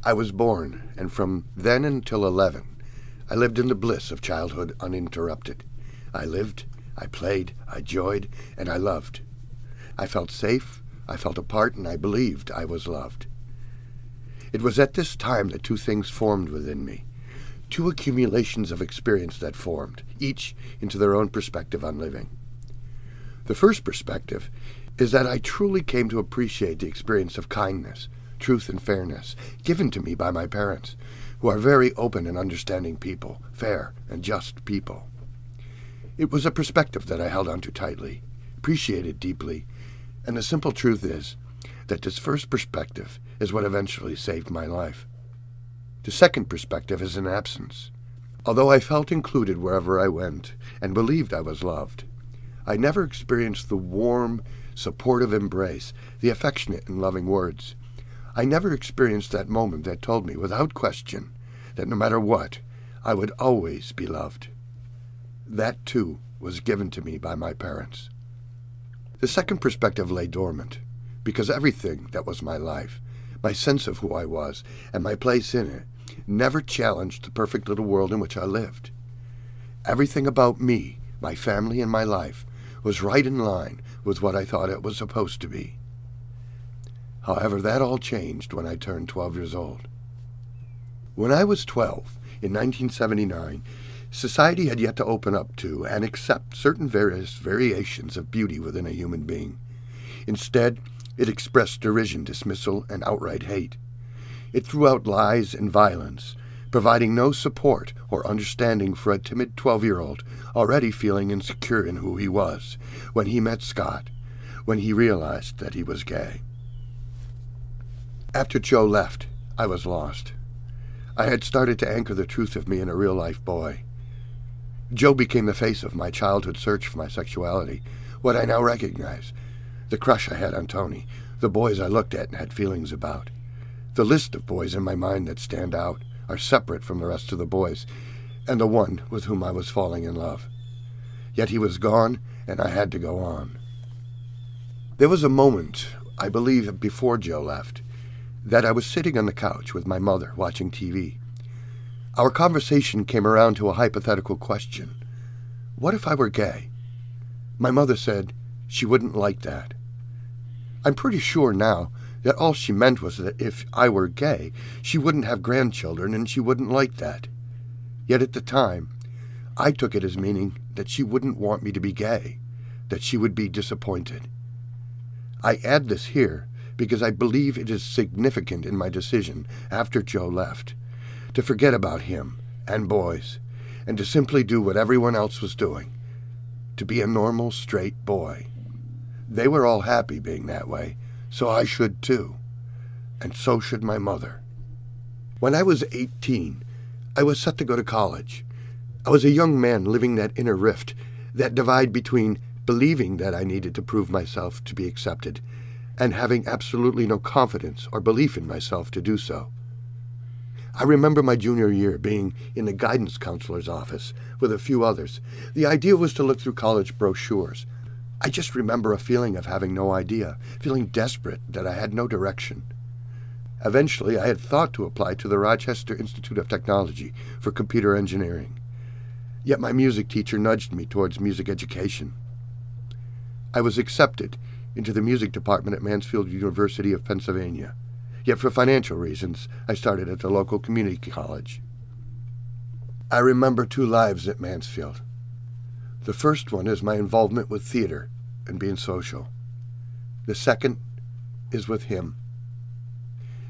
I was born, and from then until 11, I lived in the bliss of childhood uninterrupted. I lived, I played, I joyed, and I loved. I felt safe, I felt apart, and I believed I was loved. It was at this time that two things formed within me, two accumulations of experience that formed, each into their own perspective on living. The first perspective is that I truly came to appreciate the experience of kindness, truth, and fairness given to me by my parents, who are very open and understanding people, fair and just people. It was a perspective that I held onto tightly, appreciated deeply, and the simple truth is that this first perspective is what eventually saved my life. The second perspective is an absence. Although I felt included wherever I went and believed I was loved, I never experienced the warm, supportive embrace, the affectionate and loving words. I never experienced that moment that told me without question that no matter what, I would always be loved. That, too, was given to me by my parents. The second perspective lay dormant, because everything that was my life, my sense of who I was, and my place in it, never challenged the perfect little world in which I lived. Everything about me, my family, and my life was right in line with what I thought it was supposed to be. However, that all changed when I turned 12 years old. When I was 12, in 1979, society had yet to open up to and accept certain various variations of beauty within a human being. Instead, it expressed derision, dismissal, and outright hate. It threw out lies and violence, providing no support or understanding for a timid 12-year-old already feeling insecure in who he was when he met Scott, when he realized that he was gay. After Joe left, I was lost. I had started to anchor the truth of me in a real-life boy. Joe became the face of my childhood search for my sexuality, what I now recognize, the crush I had on Tony, the boys I looked at and had feelings about. The list of boys in my mind that stand out are separate from the rest of the boys, and the one with whom I was falling in love. Yet he was gone, and I had to go on. There was a moment, I believe before Joe left, that I was sitting on the couch with my mother watching TV. Our conversation came around to a hypothetical question. What if I were gay? My mother said she wouldn't like that. I'm pretty sure now that all she meant was that if I were gay, she wouldn't have grandchildren and she wouldn't like that. Yet at the time, I took it as meaning that she wouldn't want me to be gay, that she would be disappointed. I add this here because I believe it is significant in my decision after Joe left, to forget about him and boys, and to simply do what everyone else was doing, to be a normal, straight boy. They were all happy being that way, so I should too, and so should my mother. When I was 18, I was set to go to college. I was a young man living that inner rift, that divide between believing that I needed to prove myself to be accepted and having absolutely no confidence or belief in myself to do so. I remember my junior year being in the guidance counselor's office with a few others. The idea was to look through college brochures. I just remember a feeling of having no idea, feeling desperate that I had no direction. Eventually, I had thought to apply to the Rochester Institute of Technology for computer engineering. Yet my music teacher nudged me towards music education. I was accepted into the music department at Mansfield University of Pennsylvania. Yet for financial reasons, I started at the local community college. I remember two lives at Mansfield. The first one is my involvement with theater and being social. The second is with him.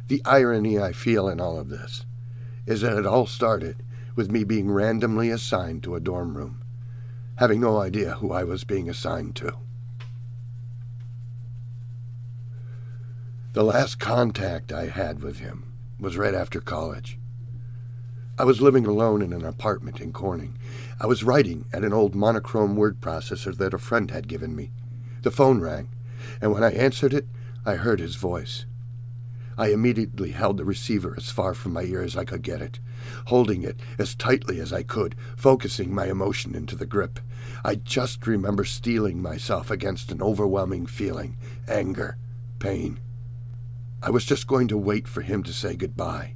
The irony I feel in all of this is that it all started with me being randomly assigned to a dorm room, having no idea who I was being assigned to. The last contact I had with him was right after college. I was living alone in an apartment in Corning. I was writing at an old monochrome word processor that a friend had given me. The phone rang, and when I answered it, I heard his voice. I immediately held the receiver as far from my ear as I could get it, holding it as tightly as I could, focusing my emotion into the grip. I just remember steeling myself against an overwhelming feeling, anger, pain. I was just going to wait for him to say goodbye,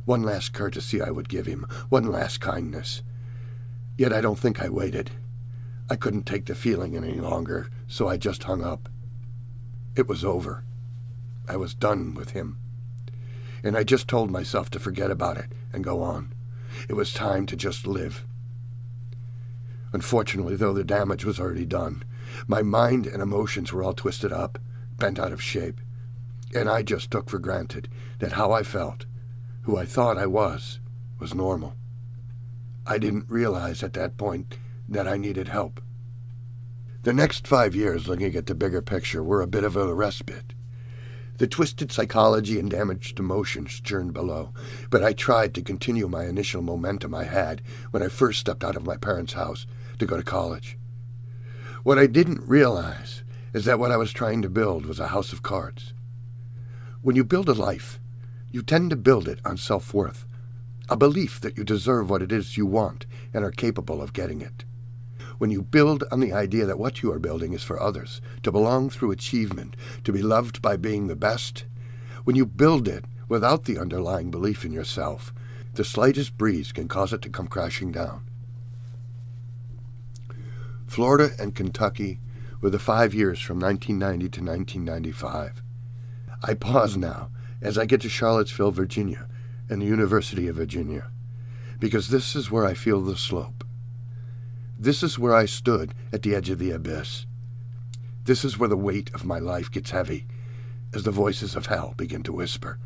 One last courtesy I would give him, one last kindness. Yet I don't think I waited. I couldn't take the feeling any longer, so I just hung up. It was over. I was done with him. And I just told myself to forget about it and go on. It was time to just live. Unfortunately, though, the damage was already done. My mind and emotions were all twisted up, bent out of shape. And I just took for granted that how I felt, who I thought I was normal. I didn't realize at that point that I needed help. The next 5 years, looking at the bigger picture, were a bit of a respite. The twisted psychology and damaged emotions churned below, but I tried to continue my initial momentum I had when I first stepped out of my parents' house to go to college. What I didn't realize is that what I was trying to build was a house of cards. When you build a life, you tend to build it on self-worth, a belief that you deserve what it is you want and are capable of getting it. When you build on the idea that what you are building is for others, to belong through achievement, to be loved by being the best, when you build it without the underlying belief in yourself, the slightest breeze can cause it to come crashing down. Florida and Kentucky were the 5 years from 1990 to 1995. I pause now as I get to Charlottesville, Virginia, and the University of Virginia, because this is where I feel the slope. This is where I stood at the edge of the abyss. This is where the weight of my life gets heavy as the voices of hell begin to whisper.